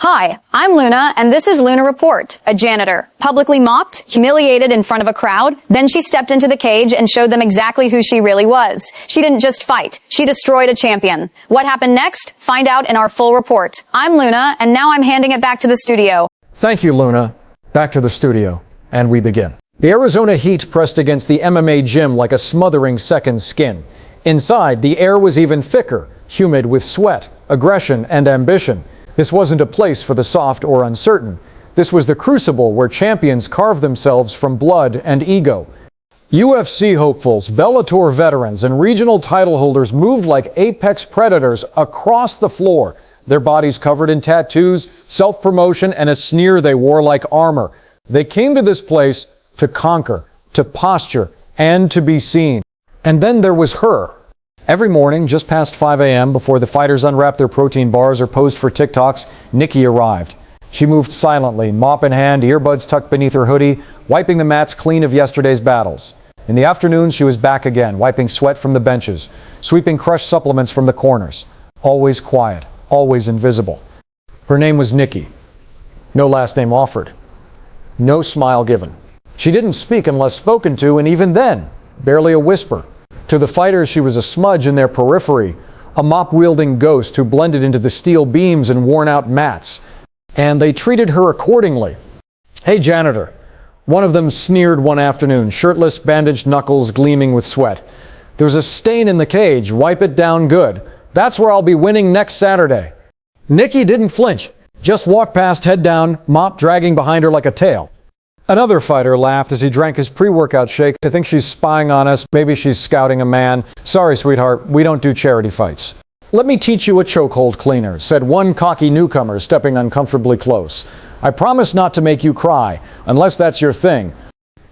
Hi, I'm Luna, and this is Luna Report, a janitor, publicly mocked, humiliated in front of a crowd. Then she stepped into the cage and showed them exactly who she really was. She didn't just fight, she destroyed a champion. What happened next? Find out in our full report. I'm Luna, and now I'm handing it back to the studio. Thank you, Luna. Back to the studio, and we begin. The Arizona heat pressed against the MMA gym like a smothering second skin. Inside, the air was even thicker, humid with sweat, aggression, and ambition. This wasn't a place for the soft or uncertain. This was the crucible where champions carved themselves from blood and ego. UFC hopefuls, Bellator veterans, and regional title holders moved like apex predators across the floor, their bodies covered in tattoos, self-promotion, and a sneer they wore like armor. They came to this place to conquer, to posture, and to be seen. And then there was her. Every morning, just past 5 a.m., before the fighters unwrapped their protein bars or posed for TikToks, Nikki arrived. She moved silently, mop in hand, earbuds tucked beneath her hoodie, wiping the mats clean of yesterday's battles. In the afternoon, she was back again, wiping sweat from the benches, sweeping crushed supplements from the corners. Always quiet, always invisible. Her name was Nikki. No last name offered. No smile given. She didn't speak unless spoken to, and even then, barely a whisper. To the fighters, she was a smudge in their periphery, a mop-wielding ghost who blended into the steel beams and worn-out mats. And they treated her accordingly. "Hey, janitor." One of them sneered one afternoon, shirtless, bandaged knuckles gleaming with sweat. "There's a stain in the cage. Wipe it down good. That's where I'll be winning next Saturday." Nikki didn't flinch, just walked past head down, mop dragging behind her like a tail. Another fighter laughed as he drank his pre-workout shake. "I think she's spying on us. Maybe she's scouting a man. Sorry, sweetheart, we don't do charity fights." "Let me teach you a chokehold cleaner," said one cocky newcomer, stepping uncomfortably close. "I promise not to make you cry, unless that's your thing."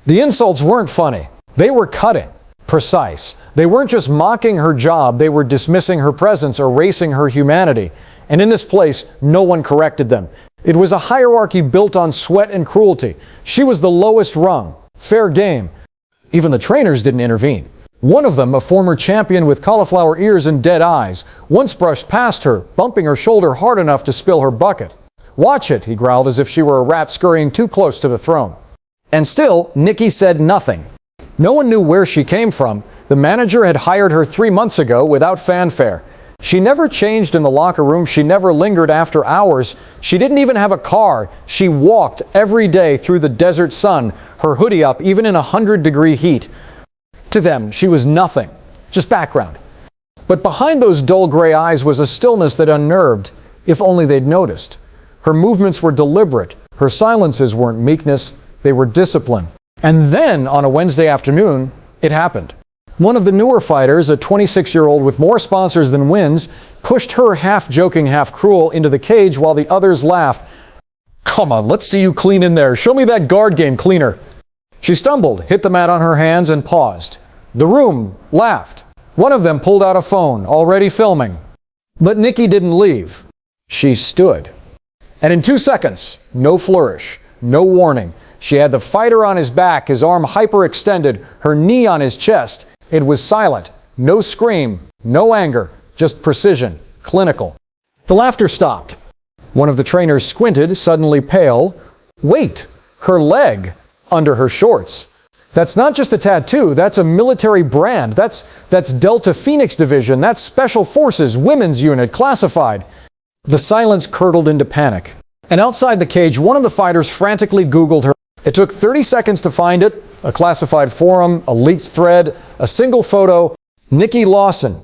The insults weren't funny. They were cutting, precise. They weren't just mocking her job, they were dismissing her presence, erasing her humanity. And in this place, no one corrected them. It was a hierarchy built on sweat and cruelty. She was the lowest rung. Fair game. Even the trainers didn't intervene. One of them, a former champion with cauliflower ears and dead eyes, once brushed past her, bumping her shoulder hard enough to spill her bucket. "Watch it," he growled as if she were a rat scurrying too close to the throne. And still, Nikki said nothing. No one knew where she came from. The manager had hired her 3 months ago without fanfare. She never changed in the locker room. She never lingered after hours. She didn't even have a car. She walked every day through the desert sun, her hoodie up even in 100-degree heat. To them, she was nothing, just background. But behind those dull gray eyes was a stillness that unnerved, if only they'd noticed. Her movements were deliberate. Her silences weren't meekness, they were discipline. And then, on a Wednesday afternoon, it happened. One of the newer fighters, a 26-year-old with more sponsors than wins, pushed her half-joking, half-cruel into the cage while the others laughed. "Come on, let's see you clean in there. Show me that guard game, cleaner." She stumbled, hit the mat on her hands, and paused. The room laughed. One of them pulled out a phone, already filming. But Nikki didn't leave. She stood. And in 2 seconds, no flourish, no warning. She had the fighter on his back, his arm hyperextended, her knee on his chest. It was silent. No scream, no anger, just precision, clinical. The laughter stopped. One of the trainers squinted, suddenly pale. Wait, her leg under her shorts. That's not just a tattoo, that's a military brand. That's Delta Phoenix Division, that's Special Forces, Women's Unit, classified. The silence curdled into panic. And outside the cage, one of the fighters frantically Googled her. It took 30 seconds to find it, a classified forum, a leaked thread, a single photo. Nikki Lawson,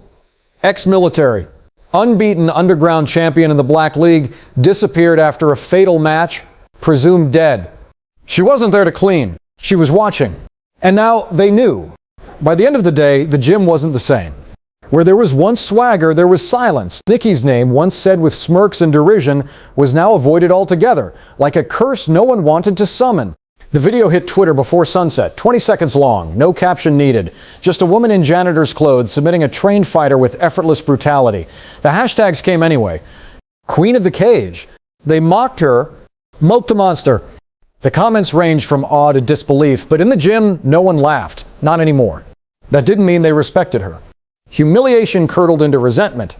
ex-military, unbeaten underground champion in the Black League, disappeared after a fatal match, presumed dead. She wasn't there to clean. She was watching. And now they knew. By the end of the day, the gym wasn't the same. Where there was once swagger, there was silence. Nikki's name, once said with smirks and derision, was now avoided altogether, like a curse no one wanted to summon. The video hit Twitter before sunset, 20 seconds long, no caption needed. Just a woman in janitor's clothes submitting a trained fighter with effortless brutality. The hashtags came anyway. Queen of the Cage. They mocked her, mocked the monster. The comments ranged from awe to disbelief, but in the gym, no one laughed. Not anymore. That didn't mean they respected her. Humiliation curdled into resentment.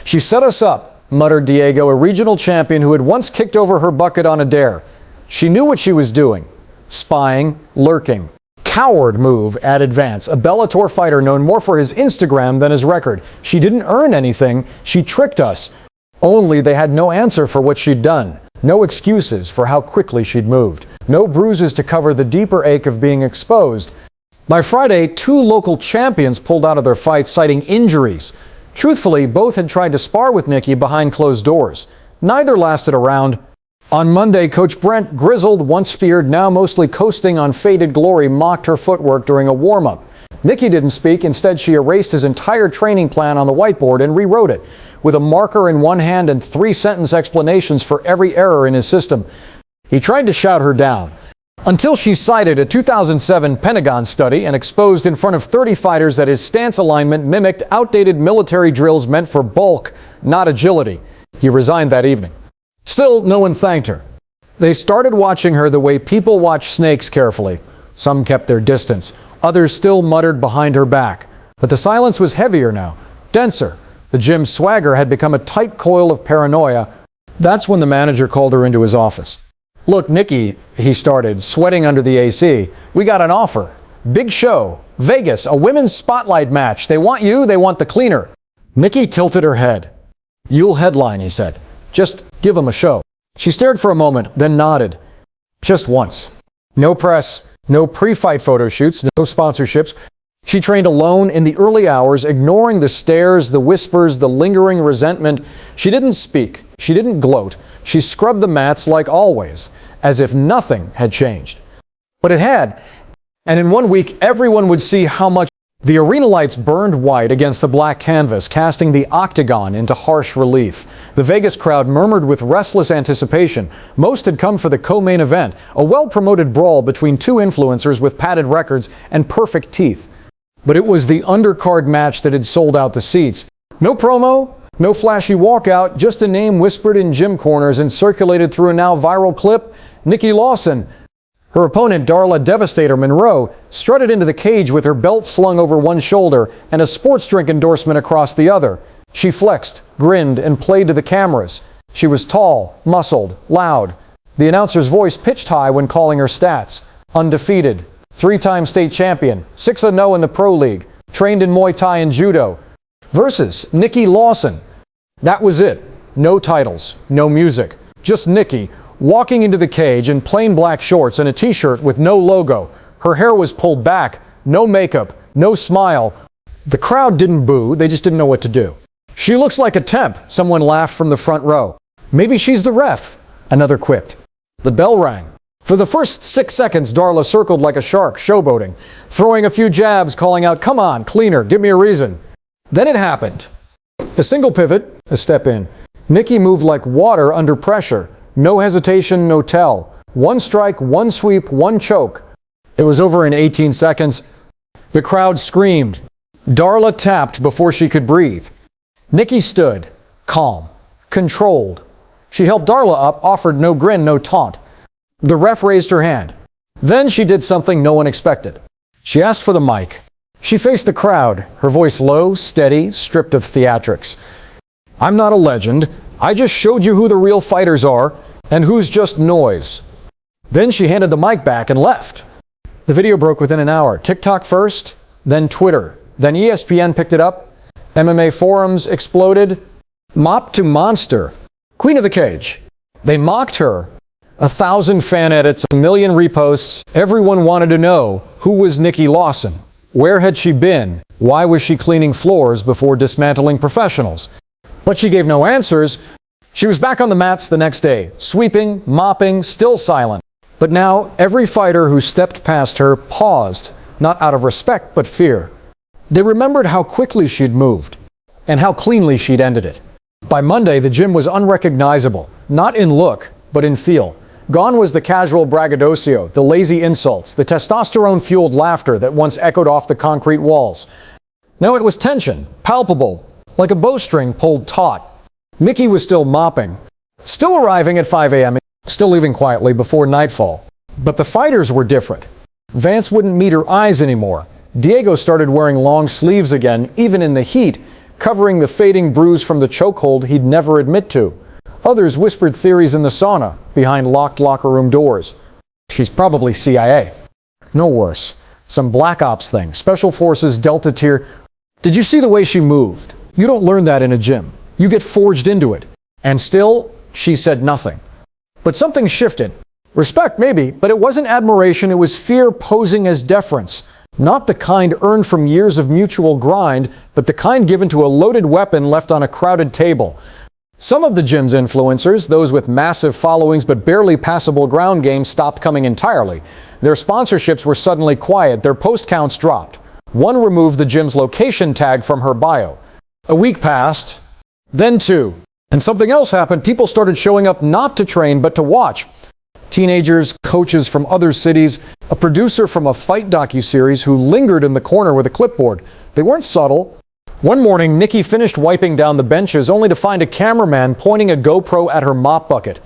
She set us up, muttered Diego, a regional champion who had once kicked over her bucket on a dare. She knew what she was doing. Spying, lurking. Coward move, added Vance, a Bellator fighter known more for his Instagram than his record. She didn't earn anything. She tricked us. Only they had no answer for what she'd done. No excuses for how quickly she'd moved. No bruises to cover the deeper ache of being exposed. By Friday, 2 local champions pulled out of their fights citing injuries. Truthfully, both had tried to spar with Nikki behind closed doors. Neither lasted a round. On Monday, Coach Brent, grizzled, once feared, now mostly coasting on faded glory, mocked her footwork during a warm-up. Nikki didn't speak. Instead, she erased his entire training plan on the whiteboard and rewrote it, with a marker in one hand and 3-sentence explanations for every error in his system. He tried to shout her down, until she cited a 2007 Pentagon study and exposed in front of 30 fighters that his stance alignment mimicked outdated military drills meant for bulk, not agility. He resigned that evening. Still, no one thanked her. They started watching her the way people watch snakes carefully. Some kept their distance. Others still muttered behind her back. But the silence was heavier now, denser. The gym's swagger had become a tight coil of paranoia. That's when the manager called her into his office. "Look, Nikki," he started, sweating under the AC. "We got an offer. Big show. Vegas, a women's spotlight match. They want you, they want the cleaner." Nikki tilted her head. "You'll headline," he said. "Just give them a show." She stared for a moment, then nodded. Just once. No press, no pre-fight photo shoots, no sponsorships. She trained alone in the early hours, ignoring the stares, the whispers, the lingering resentment. She didn't speak. She didn't gloat. She scrubbed the mats like always, as if nothing had changed. But it had. And in 1 week, everyone would see how much. The arena lights burned white against the black canvas, casting the octagon into harsh relief. The Vegas crowd murmured with restless anticipation. Most had come for the co-main event, a well-promoted brawl between 2 influencers with padded records and perfect teeth. But it was the undercard match that had sold out the seats. No promo, no flashy walkout, just a name whispered in gym corners and circulated through a now viral clip: Nikki Lawson. Her opponent, Darla Devastator Monroe, strutted into the cage with her belt slung over one shoulder and a sports drink endorsement across the other. She flexed, grinned, and played to the cameras. She was tall, muscled, loud. The announcer's voice pitched high when calling her stats. Undefeated, 3-time state champion, 6-0 in the Pro League, trained in Muay Thai and Judo. Versus Nikki Lawson. That was it. No titles, no music. Just Nikki, walking into the cage in plain black shorts and a t-shirt with no logo. Her hair was pulled back, no makeup, no smile. The crowd didn't boo, they just didn't know what to do. "She looks like a temp," someone laughed from the front row. "Maybe she's the ref," another quipped. The bell rang. For the first 6 seconds, Darla circled like a shark, showboating, throwing a few jabs, calling out, "Come on, cleaner, give me a reason." Then it happened. A single pivot, a step in. Nikki moved like water under pressure. No hesitation, no tell. One strike, one sweep, one choke. It was over in 18 seconds. The crowd screamed. Darla tapped before she could breathe. Nikki stood, calm, controlled. She helped Darla up, offered no grin, no taunt. The ref raised her hand. Then she did something no one expected. She asked for the mic. She faced the crowd, her voice low, steady, stripped of theatrics. "I'm not a legend. I just showed you who the real fighters are and who's just noise." Then she handed the mic back and left. The video broke within an hour. TikTok first, then Twitter. Then ESPN picked it up. MMA forums exploded. Mop to monster. Queen of the cage. They mocked her. 1,000 fan edits, 1 million reposts. Everyone wanted to know, who was Nikki Lawson? Where had she been? Why was she cleaning floors before dismantling professionals? But she gave no answers. She was back on the mats the next day, sweeping, mopping, still silent. But now, every fighter who stepped past her paused, not out of respect, but fear. They remembered how quickly she'd moved, and how cleanly she'd ended it. By Monday, the gym was unrecognizable, not in look, but in feel. Gone was the casual braggadocio, the lazy insults, the testosterone-fueled laughter that once echoed off the concrete walls. Now it was tension, palpable, like a bowstring pulled taut. Nikki was still mopping, still arriving at 5 a.m., still leaving quietly before nightfall. But the fighters were different. Vance wouldn't meet her eyes anymore. Diego started wearing long sleeves again, even in the heat. covering the fading bruise from the chokehold he'd never admit to. Others whispered theories in the sauna, behind locked locker room doors. She's probably CIA. No worse. Some black ops thing. Special Forces, Delta Tier. Did you see the way she moved? You don't learn that in a gym. You get forged into it. And still, she said nothing. But something shifted. Respect, maybe, but it wasn't admiration, it was fear posing as deference. Not the kind earned from years of mutual grind, but the kind given to a loaded weapon left on a crowded table. Some of the gym's influencers, those with massive followings but barely passable ground game, stopped coming entirely. Their sponsorships were suddenly quiet, their post counts dropped. One removed the gym's location tag from her bio. A week passed, then two. And something else happened. People started showing up not to train but to watch. Teenagers, coaches from other cities, a producer from a fight docuseries who lingered in the corner with a clipboard. They weren't subtle. One morning, Nikki finished wiping down the benches only to find a cameraman pointing a GoPro at her mop bucket.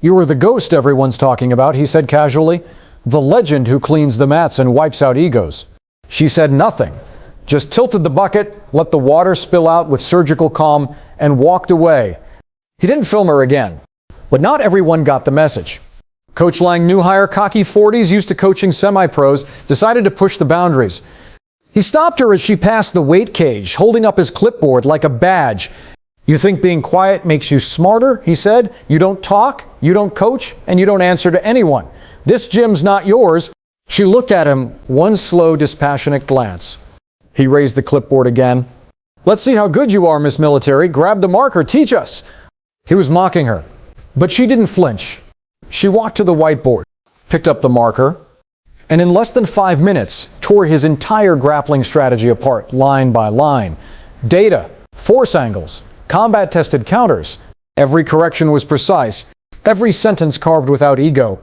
"You were the ghost everyone's talking about," he said casually. "The legend who cleans the mats and wipes out egos." She said nothing, just tilted the bucket, let the water spill out with surgical calm, and walked away. He didn't film her again. But not everyone got the message. Coach Lang, new hire, cocky 40s, used to coaching semi-pros, decided to push the boundaries. He stopped her as she passed the weight cage, holding up his clipboard like a badge. "You think being quiet makes you smarter?" he said. "You don't talk, you don't coach, and you don't answer to anyone. This gym's not yours." She looked at him, one slow, dispassionate glance. He raised the clipboard again. "Let's see how good you are, Miss Military. Grab the marker, teach us." He was mocking her, but she didn't flinch. She walked to the whiteboard, picked up the marker, and in less than 5 minutes, tore his entire grappling strategy apart, line by line. Data, force angles, combat-tested counters. Every correction was precise, every sentence carved without ego.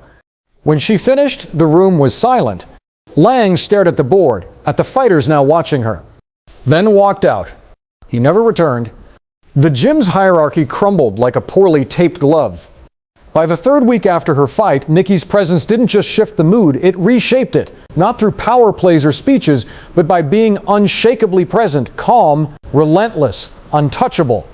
When she finished, the room was silent. Lang stared at the board, at the fighters now watching her, then walked out. He never returned. The gym's hierarchy crumbled like a poorly taped glove. By the third week after her fight, Nikki's presence didn't just shift the mood, it reshaped it. Not through power plays or speeches, but by being unshakably present, calm, relentless, untouchable.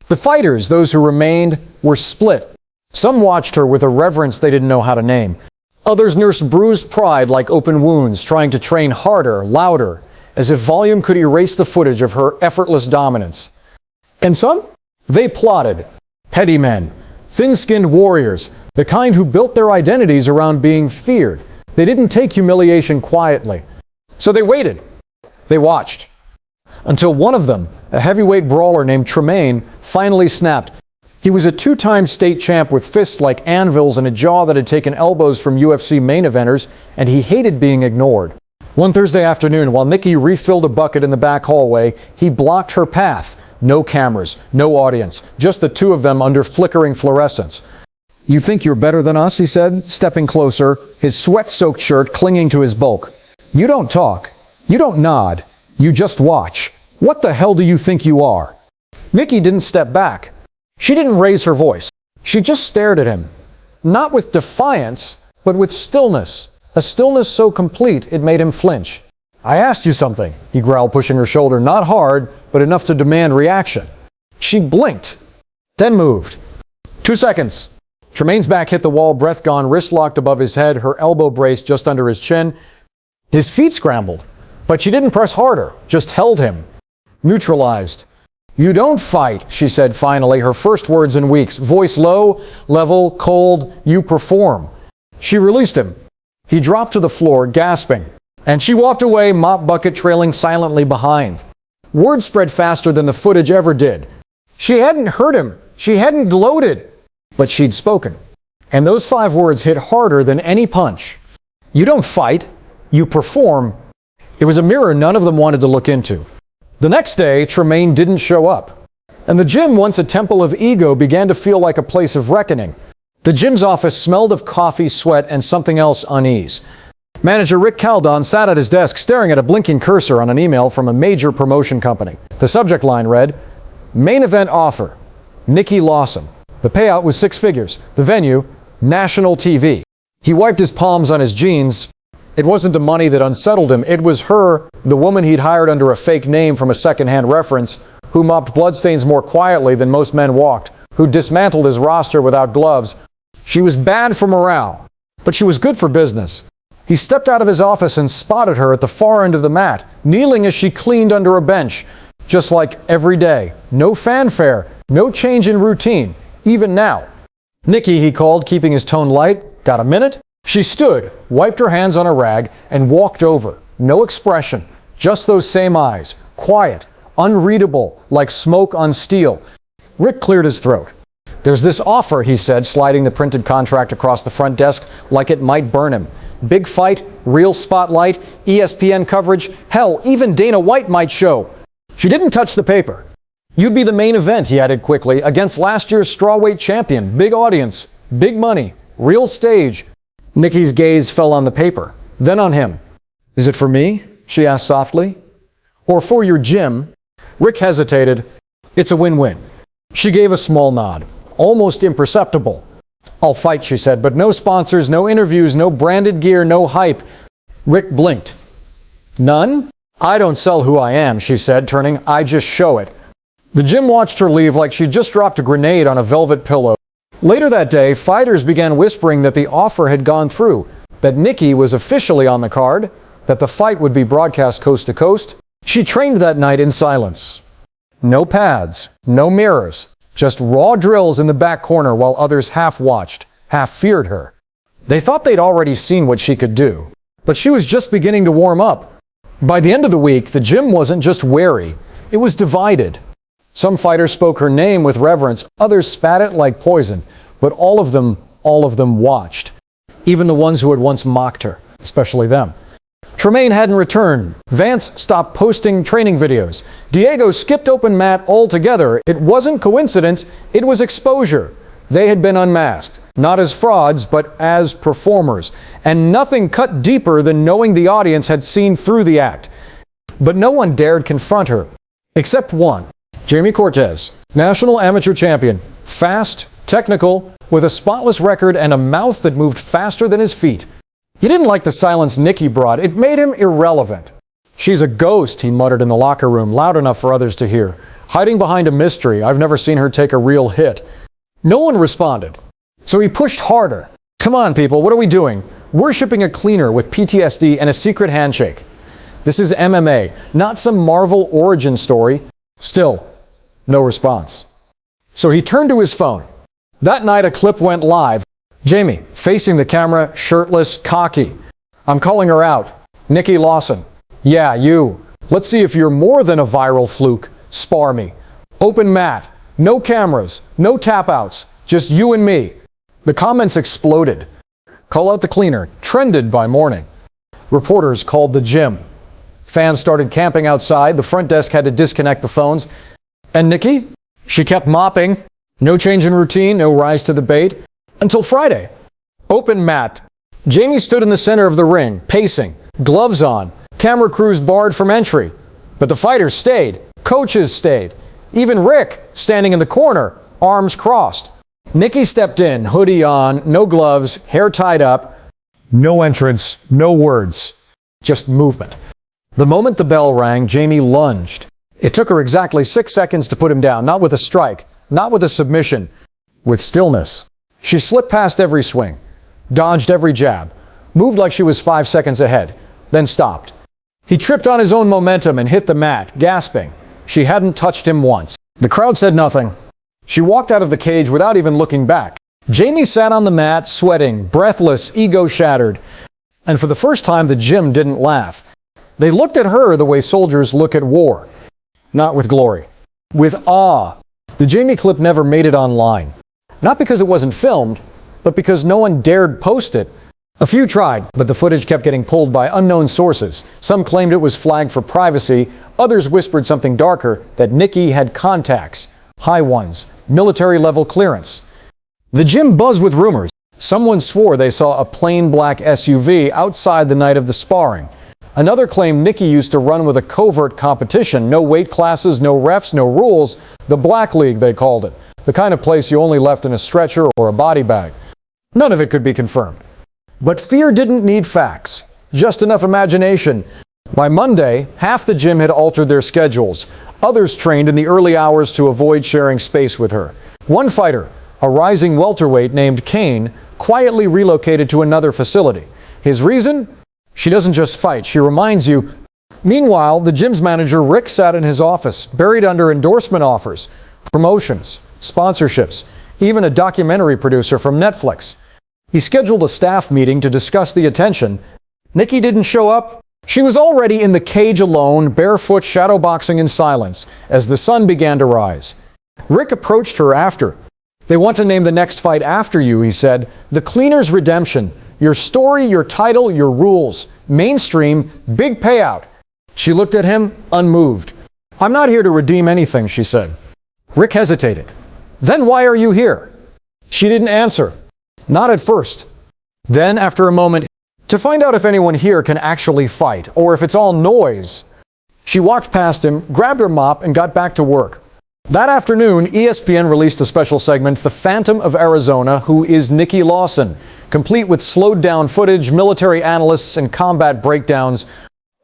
The fighters, those who remained, were split. Some watched her with a reverence they didn't know how to name. Others nursed bruised pride like open wounds, trying to train harder, louder, as if volume could erase the footage of her effortless dominance. And some? They plotted. Petty men. Thin-skinned warriors, the kind who built their identities around being feared. They didn't take humiliation quietly. So they waited. They watched. Until one of them, a heavyweight brawler named Tremaine, finally snapped. He was a 2-time state champ with fists like anvils and a jaw that had taken elbows from UFC main eventers, and he hated being ignored. One Thursday afternoon, while Nikki refilled a bucket in the back hallway, he blocked her path. No cameras, no audience, just the two of them under flickering fluorescence. "You think you're better than us?" he said, stepping closer, his sweat-soaked shirt clinging to his bulk. "You don't talk. You don't nod. You just watch. What the hell do you think you are?" Nikki didn't step back. She didn't raise her voice. She just stared at him. Not with defiance, but with stillness. A stillness so complete it made him flinch. "I asked you something," he growled, pushing her shoulder, not hard, but enough to demand reaction. She blinked, then moved. 2 seconds. Tremaine's back hit the wall, breath gone, wrist locked above his head, her elbow braced just under his chin. His feet scrambled, but she didn't press harder, just held him. Neutralized. "You don't fight," she said finally, her first words in weeks. Voice low, level, cold. "You perform." She released him. He dropped to the floor, gasping. And she walked away, mop bucket trailing silently behind. Word spread faster than the footage ever did. She hadn't heard him. She hadn't gloated. But she'd spoken. And those 5 words hit harder than any punch. "You don't fight. You perform." It was a mirror none of them wanted to look into. The next day, Tremaine didn't show up. And the gym, once a temple of ego, began to feel like a place of reckoning. The gym's office smelled of coffee, sweat, and something else, unease. Manager Rick Caldon sat at his desk staring at a blinking cursor on an email from a major promotion company. The subject line read, "Main event offer, Nikki Lawson." The payout was 6 figures. The venue, national TV. He wiped his palms on his jeans. It wasn't the money that unsettled him. It was her, the woman he'd hired under a fake name from a second-hand reference, who mopped bloodstains more quietly than most men walked, who dismantled his roster without gloves. She was bad for morale, but she was good for business. He stepped out of his office and spotted her at the far end of the mat, kneeling as she cleaned under a bench. Just like every day. No fanfare, no change in routine, even now. "Nikki," he called, keeping his tone light. "Got a minute?" She stood, wiped her hands on a rag, and walked over. No expression, just those same eyes. Quiet, unreadable, like smoke on steel. Rick cleared his throat. "There's this offer," he said, sliding the printed contract across the front desk like it might burn him. "Big fight, real spotlight, ESPN coverage, hell, even Dana White might show." She didn't touch the paper. "You'd be the main event," he added quickly, "against last year's strawweight champion. Big audience, big money, real stage." Nikki's gaze fell on the paper, then on him. "Is it for me?" she asked softly. "Or for your gym?" Rick hesitated. "It's a win-win." She gave a small nod, almost imperceptible. "I'll fight," she said, "but no sponsors, no interviews, no branded gear, no hype." Rick blinked. "None?" "I don't sell who I am," she said, turning. "I just show it." The gym watched her leave like she'd just dropped a grenade on a velvet pillow. Later that day, fighters began whispering that the offer had gone through, that Nikki was officially on the card, that the fight would be broadcast coast to coast. She trained that night in silence. No pads, no mirrors, just raw drills in the back corner while others half watched, half feared her. They thought they'd already seen what she could do, but she was just beginning to warm up. By the end of the week, the gym wasn't just wary, it was divided. Some fighters spoke her name with reverence, others spat it like poison, but all of them watched. Even the ones who had once mocked her, especially them. Tremaine hadn't returned. Vance stopped posting training videos. Diego skipped open mat altogether. It wasn't coincidence, it was exposure. They had been unmasked, not as frauds, but as performers. And nothing cut deeper than knowing the audience had seen through the act. But no one dared confront her, except one. Jamie Cortez, national amateur champion. Fast, technical, with a spotless record and a mouth that moved faster than his feet. He didn't like the silence Nikki brought. It made him irrelevant. "She's a ghost," he muttered in the locker room, loud enough for others to hear. "Hiding behind a mystery. I've never seen her take a real hit." No one responded. So he pushed harder. "Come on, people, what are we doing? Worshipping a cleaner with PTSD and a secret handshake. This is MMA, not some Marvel origin story." Still, no response. So he turned to his phone. That night a clip went live. Jamie, facing the camera, shirtless, cocky. "I'm calling her out. Nikki Lawson." "Yeah, you. Let's see if you're more than a viral fluke. Spar me. Open mat. No cameras. No tap-outs. Just you and me." The comments exploded. "Call out the cleaner." Trended by morning. Reporters called the gym. Fans started camping outside. The front desk had to disconnect the phones. And Nikki? She kept mopping. No change in routine, no rise to the bait. Until Friday. Open mat. Jamie stood in the center of the ring, pacing, gloves on, camera crews barred from entry. But the fighters stayed. Coaches stayed. Even Rick, standing in the corner, arms crossed. Nikki stepped in, hoodie on, no gloves, hair tied up. No entrance, no words, just movement. The moment the bell rang, Jamie lunged. It took her exactly 6 seconds to put him down, not with a strike, not with a submission, with stillness. She slipped past every swing, dodged every jab, moved like she was 5 seconds ahead, then stopped. He tripped on his own momentum and hit the mat, gasping. She hadn't touched him once. The crowd said nothing. She walked out of the cage without even looking back. Jamie sat on the mat, sweating, breathless, ego shattered. And for the first time, the gym didn't laugh. They looked at her the way soldiers look at war. Not with glory. With awe. The Jamie clip never made it online. Not because it wasn't filmed, but because no one dared post it. A few tried, but the footage kept getting pulled by unknown sources. Some claimed it was flagged for privacy. Others whispered something darker, that Nikki had contacts. High ones. Military-level clearance. The gym buzzed with rumors. Someone swore they saw a plain black SUV outside the night of the sparring. Another claimed Nikki used to run with a covert competition. No weight classes, no refs, no rules. The Black League, they called it. The kind of place you only left in a stretcher or a body bag. None of it could be confirmed. But fear didn't need facts. Just enough imagination. By Monday, half the gym had altered their schedules. Others trained in the early hours to avoid sharing space with her. One fighter, a rising welterweight named Kane, quietly relocated to another facility. His reason? She doesn't just fight, she reminds you. Meanwhile, the gym's manager, Rick, sat in his office, buried under endorsement offers, promotions, sponsorships, even a documentary producer from Netflix. He scheduled a staff meeting to discuss the attention. Nikki didn't show up. She was already in the cage alone, barefoot, shadowboxing in silence, as the sun began to rise. Rick approached her after. "They want to name the next fight after you," he said. "The Cleaner's Redemption. Your story, your title, your rules. Mainstream, big payout." She looked at him, unmoved. "I'm not here to redeem anything," she said. Rick hesitated. "Then why are you here?" She didn't answer. Not at first. Then, after a moment, "To find out if anyone here can actually fight, or if it's all noise." She walked past him, grabbed her mop, and got back to work. That afternoon, ESPN released a special segment, The Phantom of Arizona, Who is Nikki Lawson, complete with slowed-down footage, military analysts, and combat breakdowns.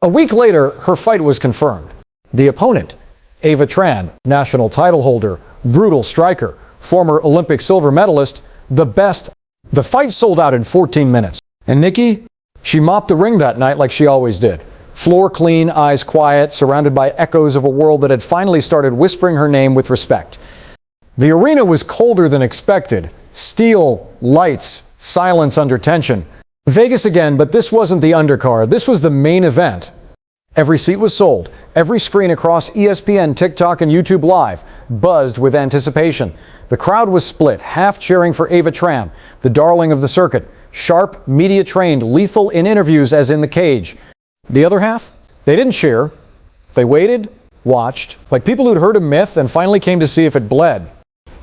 A week later, her fight was confirmed. The opponent, Ava Tran, national title holder, brutal striker, former Olympic silver medalist, the best. The fight sold out in 14 minutes. And Nikki? She mopped the ring that night like she always did. Floor clean, eyes quiet, surrounded by echoes of a world that had finally started whispering her name with respect. The arena was colder than expected. Steel, lights, silence under tension. Vegas again, but this wasn't the undercard. This was the main event. Every seat was sold. Every screen across ESPN, TikTok, and YouTube Live buzzed with anticipation. The crowd was split, half cheering for Ava Tran, the darling of the circuit, sharp, media-trained, lethal in interviews as in the cage. The other half? They didn't cheer. They waited, watched, like people who'd heard a myth and finally came to see if it bled.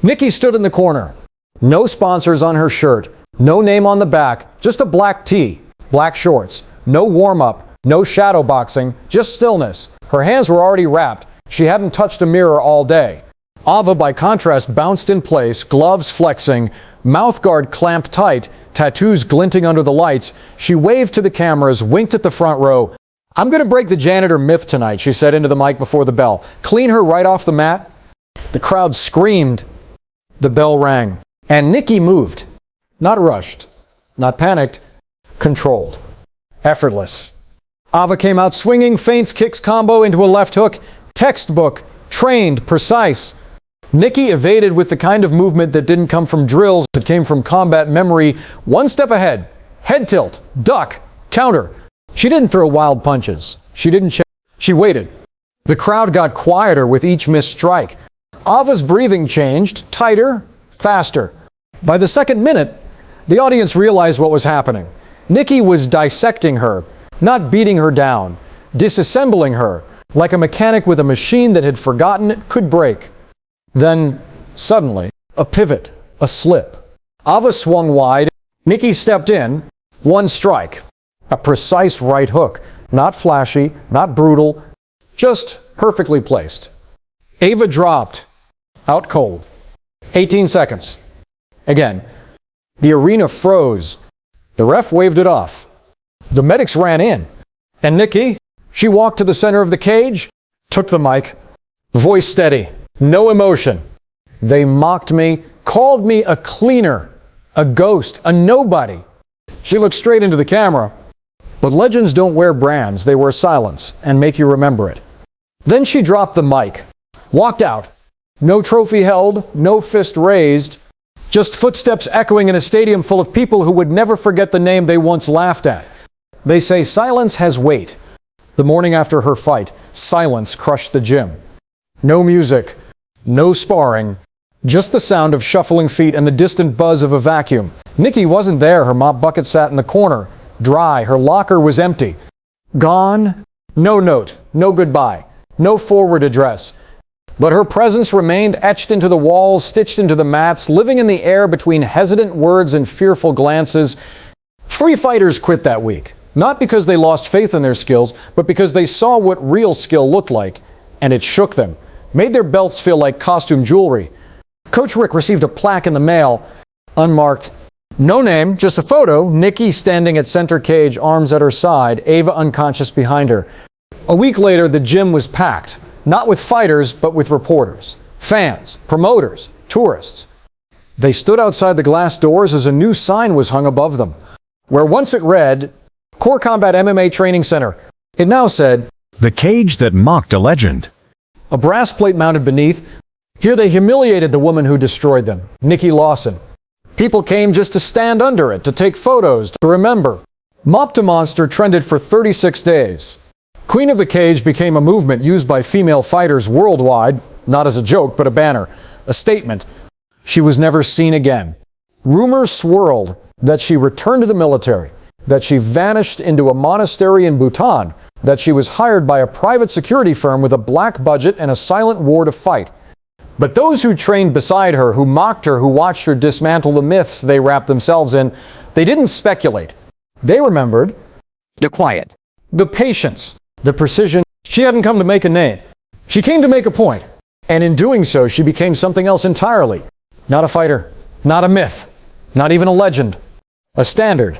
Nikki stood in the corner. No sponsors on her shirt, no name on the back, just a black tee, black shorts, no warm-up, no shadow boxing, just stillness. Her hands were already wrapped. She hadn't touched a mirror all day. Ava, by contrast, bounced in place, gloves flexing, mouthguard clamped tight, tattoos glinting under the lights. She waved to the cameras, winked at the front row. "I'm going to break the janitor myth tonight," she said into the mic before the bell. "Clean her right off the mat." The crowd screamed. The bell rang. And Nikki moved. Not rushed, not panicked, controlled, effortless. Ava came out swinging, feints, kicks combo into a left hook. Textbook, trained, precise. Nikki evaded with the kind of movement that didn't come from drills, but came from combat memory. One step ahead, head tilt, duck, counter. She didn't throw wild punches. She didn't check. She waited. The crowd got quieter with each missed strike. Ava's breathing changed, tighter, faster. By the second minute, the audience realized what was happening. Nikki was dissecting her, not beating her down, disassembling her, like a mechanic with a machine that had forgotten it could break. Then, suddenly, a pivot, a slip. Ava swung wide. Nikki stepped in. One strike. A precise right hook. Not flashy, not brutal, just perfectly placed. Ava dropped. Out cold. 18 seconds. Again. The arena froze. The ref waved it off. The medics ran in. And Nikki, she walked to the center of the cage, took the mic, voice steady, no emotion. "They mocked me, called me a cleaner, a ghost, a nobody." She looked straight into the camera. But legends don't wear brands, they wear silence and make you remember it. Then she dropped the mic, walked out. No trophy held, no fist raised, just footsteps echoing in a stadium full of people who would never forget the name they once laughed at. They say silence has weight. The morning after her fight, silence crushed the gym. No music, no sparring, just the sound of shuffling feet and the distant buzz of a vacuum. Nikki wasn't there. Her mop bucket sat in the corner, dry. Her locker was empty. Gone? No note, no goodbye, no forward address. But her presence remained etched into the walls, stitched into the mats, living in the air between hesitant words and fearful glances. 3 fighters quit that week. Not because they lost faith in their skills, but because they saw what real skill looked like, and it shook them, made their belts feel like costume jewelry. Coach Rick received a plaque in the mail, unmarked. No name, just a photo, Nikki standing at center cage, arms at her side, Ava unconscious behind her. A week later, the gym was packed, not with fighters, but with reporters, fans, promoters, tourists. They stood outside the glass doors as a new sign was hung above them, where once it read, Core Combat MMA Training Center. It now said, The cage that mocked a legend. a brass plate mounted beneath. Here they humiliated the woman who destroyed them, Nikki Lawson. People came just to stand under it, to take photos, to remember. Mop to Monster trended for 36 days. Queen of the Cage became a movement used by female fighters worldwide, not as a joke, but a banner, a statement. She was never seen again. Rumors swirled that she returned to the military, that she vanished into a monastery in Bhutan, that she was hired by a private security firm with a black budget and a silent war to fight. But those who trained beside her, who mocked her, who watched her dismantle the myths they wrapped themselves in, they didn't speculate. They remembered The quiet. the patience, the precision. She hadn't come to make a name. She came to make a point. And in doing so, she became something else entirely. Not a fighter, not a myth, not even a legend. A standard.